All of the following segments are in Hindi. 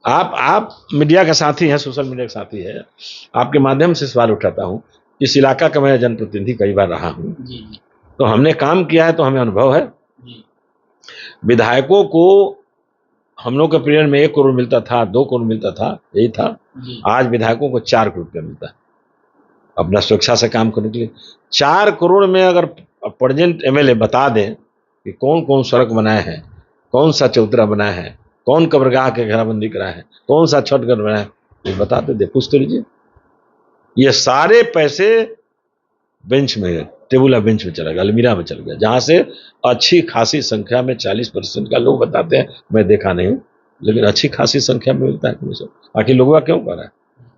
आप मीडिया का साथी हैं, सोशल मीडिया का साथी है, आपके माध्यम से सवाल उठाता हूं। इस इलाका का मैं जनप्रतिनिधि कई बार रहा हूं, तो हमने काम किया है, तो हमें अनुभव है। विधायकों को हम लोग के पीरियड में 1 करोड़ मिलता था, 2 करोड़ मिलता था, यही था। आज विधायकों को 4 करोड़ रुपया मिलता है अपना स्वेच्छा से काम करने के लिए। 4 करोड़ में अगर प्रेजेंट एमएलए बता दें कि कौन कौन सड़क बनाए हैं, कौन सा चौतरा बनाया है, कौन कब्रगाह के घेराबंदी कराया है, कौन सा छठ घर बनाया है, ये बताते दे, पूछ तो लीजिए। ये सारे पैसे बेंच में, टेबुल या बेंच में चला गया, अलमीरा में चल गया, जहां से अच्छी खासी संख्या में 40% का लोग बताते हैं, मैं देखा नहीं हूं, लेकिन अच्छी खासी संख्या में मिलता है कमीशन। आखिर लोगों का क्यों कर रहा है?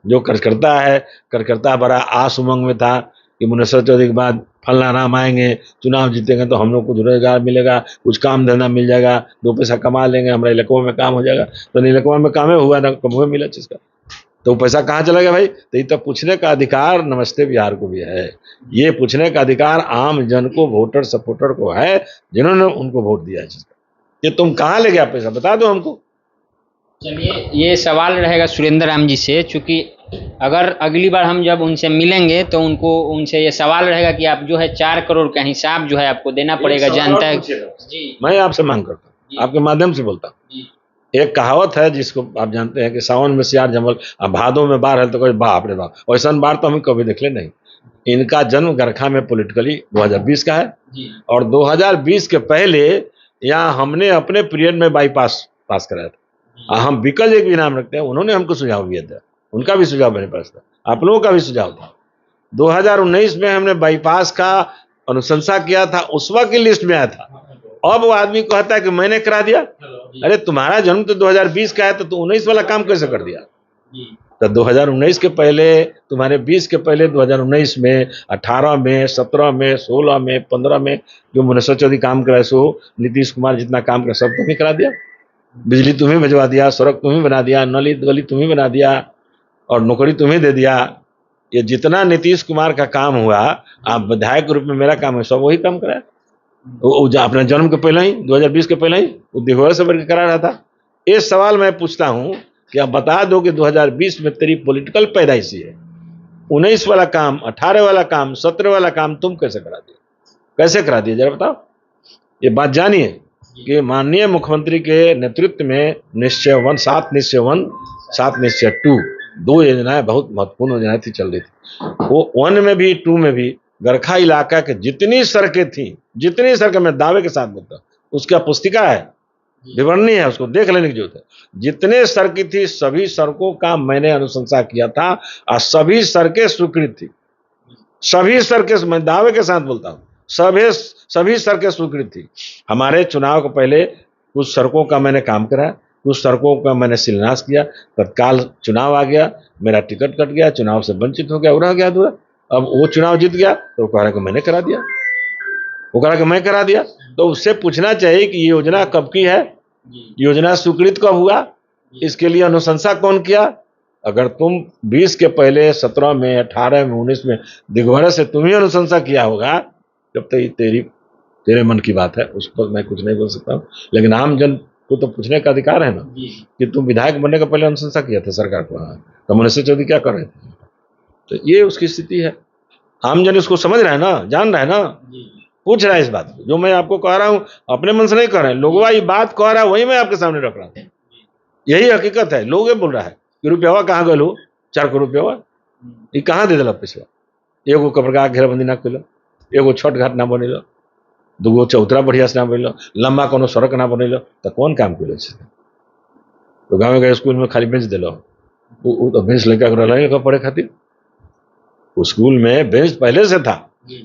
जो कार्यकर्ता बड़ा आस उमंग में था कि मुनेश्वर चौधरी के बाद फलना राम आएंगे, चुनाव जीतेंगे तो हम लोग को रोजगार मिलेगा, कुछ काम धंधा मिल जाएगा, 2 पैसा कमा लेंगे, हमारे इलाकों में काम हो जाएगा। तो इलाकों में काम हुआ ना, कब हुआ मिला चीज का, तो पैसा कहाँ चला गया भाई? तो ये तो पूछने का अधिकार नमस्ते बिहार को भी है। ये पूछने का अधिकार आम जन को, वोटर सपोर्टर को है, जिन्होंने उनको वोट दिया है। ये तुम कहाँ ले गया पैसा, बता दो हमको। चलिए, ये सवाल रहेगा सुरेंद्र राम जी से, चूंकि अगर अगली बार हम जब उनसे मिलेंगे तो उनसे ये सवाल रहेगा कि आप जो है 4 करोड़ का हिसाब जो है आपको देना पड़ेगा जनता जी। मैं आपसे मांग करता हूँ, आपके माध्यम से बोलता हूँ। एक कहावत है जिसको आप जानते हैं कि सावन में सियार जमल, भादों में बाढ़ है तो कोई बाप रे बाप, वैसा बाढ़ तो हम कभी देख ले नहीं। इनका जन्म गरखा में पॉलिटिकली 2020 का है, और 2020 के पहले यहाँ हमने अपने पीरियड में बाईपास पास कराया था। हम विकल एक भी नाम रखते हैं, उन्होंने हमको सुझाव दिया था, उनका भी सुझाव मेरे पास था, आप लोगों का भी सुझाव था। 2019 में हमने बाईपास का अनुशंसा किया था, उस वक्त की लिस्ट में आया था। अब वो आदमी कहता है कि मैंने करा दिया। अरे तुम्हारा जन्म तो 2020 का है, तो 19 वाला काम कैसे कर दिया? तो 2019 के पहले, तुम्हारे 20 के पहले 2019 में, 18 में, 17 में, 16 में, 15 में जो मुनेश्वर चौधरी काम कराए, सो नीतीश कुमार जितना काम करा सब तुम्हें करा दिया। बिजली तुम्हें भिजवा दिया, सड़क तुम्हें बना दिया, नली गली तुम्हें बना दिया, और नौकरी तुम्हें दे दिया। ये जितना नीतीश कुमार का काम हुआ, आप विधायक के रूप में मेरा काम है, सब वही काम कराया। वो अपने जन्म के पहले ही, 2020 के पहले ही वो दिगोरा से बढ़ करा रहा था। ये सवाल मैं पूछता हूं कि आप बता दो कि 2020 में तेरी पॉलिटिकल पैदाइशी है, 19 वाला काम, 18 वाला काम, 17 वाला काम तुम कैसे करा दिए? कैसे करा दिए जरा बताओ। ये बात जानिए कि माननीय मुख्यमंत्री के नेतृत्व में निश्चय 1, 7 निश्चय 1, 7 निश्चय 2, 2 योजनाएं बहुत महत्वपूर्ण योजनाएं थी, चल रही थी। वो 1 में भी 2 में भी गरखा इलाका के जितनी सड़कें थी, जितनी सड़कें, मैं दावे के साथ बोलता हूँ, उसका पुस्तिका है, विवरणी है, उसको देख लेने की जरूरत है। जितने सड़कें थी, सभी सड़कों का मैंने अनुशंसा किया था, और सभी सड़कें स्वीकृत थी। सभी सड़कें, मैं दावे के साथ बोलता हूँ, सभी सड़कें स्वीकृत थी। हमारे चुनाव के पहले कुछ सड़कों का मैंने काम कराया, कुछ सड़कों का मैंने शिलान्यास किया। तत्काल चुनाव आ गया, मेरा टिकट कट गया, चुनाव से वंचित हो गया, रह गया अधूरा। अब वो चुनाव जीत गया तो वो कह रहा कि मैंने करा दिया, वो कह रहा कि मैं करा दिया। तो उससे पूछना चाहिए कि ये योजना कब की है, योजना स्वीकृत कब हुआ, इसके लिए अनुशंसा कौन किया? अगर तुम 20 के पहले, 17 में, 18 में, 19 में दिगवारा से तुम ही अनुशंसा किया होगा, जब तक तेरे मन की बात है, उस पर मैं कुछ नहीं बोल सकता हूँ। लेकिन आम जन को तो पूछने का अधिकार है ना कि तुम विधायक बनने का पहले अनुशंसा किया था सरकार को, तो मुनेश्वर चौधरी क्या कर रहे थे? तो ये उसकी स्थिति है। आम जन उसको समझ रहा है ना, जान रहा है ना, पूछ रहा है इस बात को। जो मैं आपको कह रहा हूँ अपने मन से नहीं कह रहे हैं, लोगवा ये बात कह रहा है, वही मैं आपके सामने रख रहा हूँ। यही हकीकत है। लोग ये बोल रहा है कि रुपया कहाँ गए, 4 करोड़ रुपया ये कहाँ दे दिला पैसा? एगो कब्रगाह घेराबंदी ना कैलो, एगो छठ घाट ना बनेलो, 2 चौतरा बढ़िया से ना बनेलो, लंबा कोनो सड़क ना बनेलो, तो कौन काम कैलो? तो गाँव के स्कूल में खाली बेंच दिलो, तो बेंच लेकर पढ़े खातिर, स्कूल में बेंच पहले से था।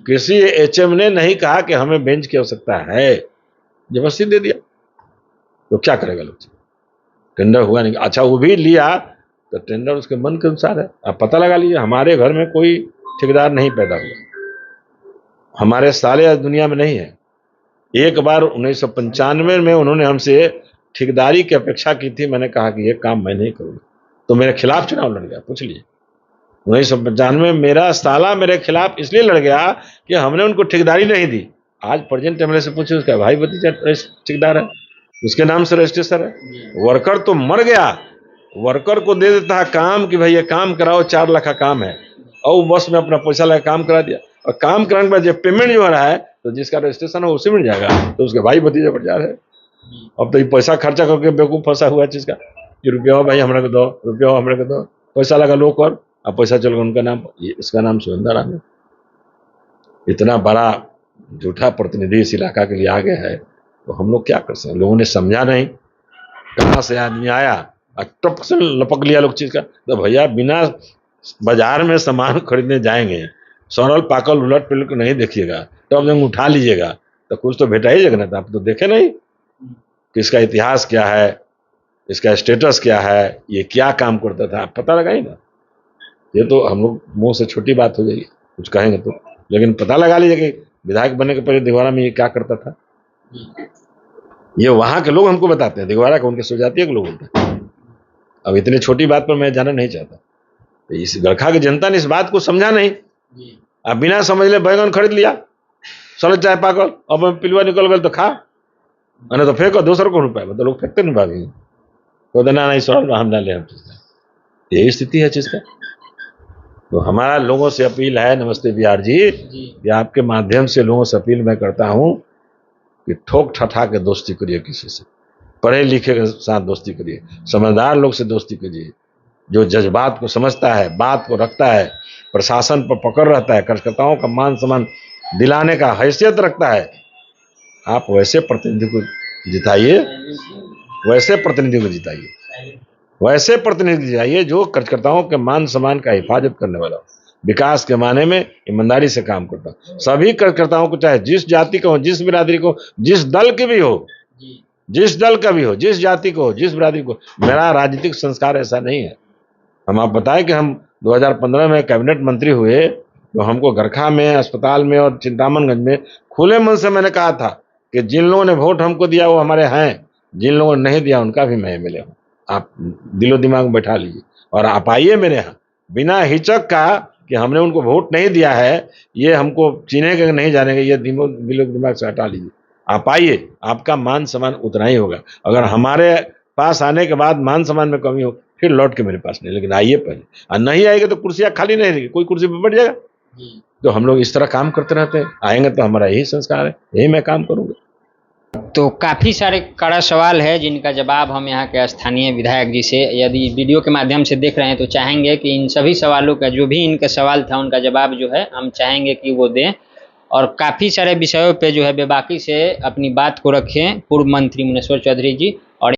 किसी एचएम ने नहीं कहा कि हमें बेंच की आवश्यकता है, जबरदस्ती दे दिया। तो क्या करेगा लोग? टेंडर हुआ नहीं, अच्छा वो भी लिया तो टेंडर उसके मन के अनुसार है। आप पता लगा लीजिए, हमारे घर में कोई ठेकेदार नहीं पैदा हुआ, हमारे साले आज दुनिया में नहीं है। एक बार 1995 में उन्होंने हमसे ठेकेदारी की अपेक्षा की थी, मैंने कहा कि ये काम मैं नहीं करूँगा, तो मेरे खिलाफ चुनाव लड़ गया। पूछ लीजिए, 1995 में मेरा साला मेरे खिलाफ इसलिए लड़ गया कि हमने उनको ठेकेदारी नहीं दी। आज प्रेजेंट एमएलए से पूछे, उसका भाई भतीजा ठेकेदार है, उसके नाम से रजिस्ट्रेशन है, वर्कर तो मर गया, वर्कर को दे देता है काम कि भाई ये काम कराओ, 4 लाख का काम है, और वो बस में अपना पैसा लगा काम करा दिया, और काम कराने के बाद जब पेमेंट जो हो रहा है तो जिसका रजिस्ट्रेशन है उसी मिल जाएगा, तो उसके भाई भतीजे बढ़ जा रहे हैं। अब तो ये पैसा खर्चा करके बेवकूफ फंसा हुआ है चीज का कि रुपया भाई हमारे को दो, रुपया हमारे को दो, पैसा लगा लो कर, अब पैसा चल गया उनका नाम, इसका नाम सुरेंद्र राम है। इतना बड़ा झूठा प्रतिनिधि इस इलाका के लिए आ गया है, तो हम लोग क्या कर सकते हैं? लोगों ने समझा नहीं, कहाँ से आदमी आया और टप से लपक लिया लोग चीज का। तो भैया बिना बाजार में सामान खरीदने जाएंगे, सरल पाकल उलट पिलट नहीं देखिएगा, तो अब जब उठा लीजिएगा तो कुछ तो भेटा ही जगह था, आप तो देखे नहीं कि इसका इतिहास क्या है, इसका स्टेटस क्या है, ये क्या काम करता था, आप पता लगाइए ना। ये तो हम लोग मुंह से छोटी बात हो जाएगी कुछ कहेंगे तो, लेकिन पता लगा लीजिए कि विधायक बनने के पहले दिघवारा में ये क्या करता था। ये वहां के लोग हमको बताते हैं, दिघवारा के उनके स्वजातीय के लोग होते हैं। अब इतनी छोटी बात पर मैं जाना नहीं चाहता। तो इस गड़खा की जनता ने इस बात को समझा नहीं, अब बिना समझ ले बैगन खरीद लिया, सड़क चाहे पाकल, अब पिलुआ निकल गए तो खा, नहीं तो फेंको, दूसरों को रुपए मतलब लोग फेंकते नहीं भागेंगे, तो देना नहीं सड़ल हम ना ले, यही स्थिति है चीज का। तो हमारा लोगों से अपील है, नमस्ते बिहार जी, कि आपके माध्यम से लोगों से अपील मैं करता हूं कि ठोक ठठा के दोस्ती करिए, किसी से पढ़े लिखे के साथ दोस्ती करिए, समझदार लोग से दोस्ती करिए, जो जज्बात को समझता है, बात को रखता है, प्रशासन पर पकड़ रहता है, कार्यकर्ताओं का मान सम्मान दिलाने का हैसियत रखता है, आप वैसे प्रतिनिधि को जिताइए, वैसे प्रतिनिधि को जिताइए, वैसे प्रतिनिधि जिताइए जो कार्यकर्ताओं के मान सम्मान का हिफाजत करने वाला हो, विकास के माने में ईमानदारी से काम करता हो। सभी कार्यकर्ताओं को, चाहे जिस जाति का हो, जिस बिरादरी को, जिस दल के भी हो, जिस दल का भी हो, जिस जाति को हो, जिस बिरादरी को, मेरा राजनीतिक संस्कार ऐसा नहीं है। हम आप बताएं कि हम 2015 में कैबिनेट मंत्री हुए तो हमको गरखा में, अस्पताल में और चिंतामनगंज में खुले मन से मैंने कहा था कि जिन लोगों ने वोट हमको दिया वो हमारे हैं, जिन लोगों ने नहीं दिया उनका भी मैं एमएलए हूँ, आप दिलो दिमाग में बैठा लीजिए और आप आइए मेरे यहाँ बिना हिचक का कि हमने उनको वोट नहीं दिया है, ये हमको चिनेंगे नहीं जानेंगे, ये दिलो दिमाग से हटा लीजिए, आप आइए, आपका मान सम्मान उतना ही होगा। अगर हमारे पास आने के बाद मान सम्मान में कमी हो फिर लौट के मेरे पास नहीं, लेकिन आइए पहले, और नहीं आएंगे तो कुर्सियां खाली नहीं रहेगी, कोई कुर्सी पर बैठ जाएगा। तो हम लोग इस तरह काम करते रहते हैं, आएंगे तो हमारा यही संस्कार है, यही मैं काम करूंगा। तो काफ़ी सारे कड़ा सवाल है जिनका जवाब हम यहाँ के स्थानीय विधायक जी से, यदि वीडियो के माध्यम से देख रहे हैं तो चाहेंगे कि इन सभी सवालों का, जो भी इनका सवाल था उनका जवाब जो है हम चाहेंगे कि वो दें, और काफ़ी सारे विषयों पे जो है बेबाकी से अपनी बात को रखें पूर्व मंत्री मुनेश्वर चौधरी जी।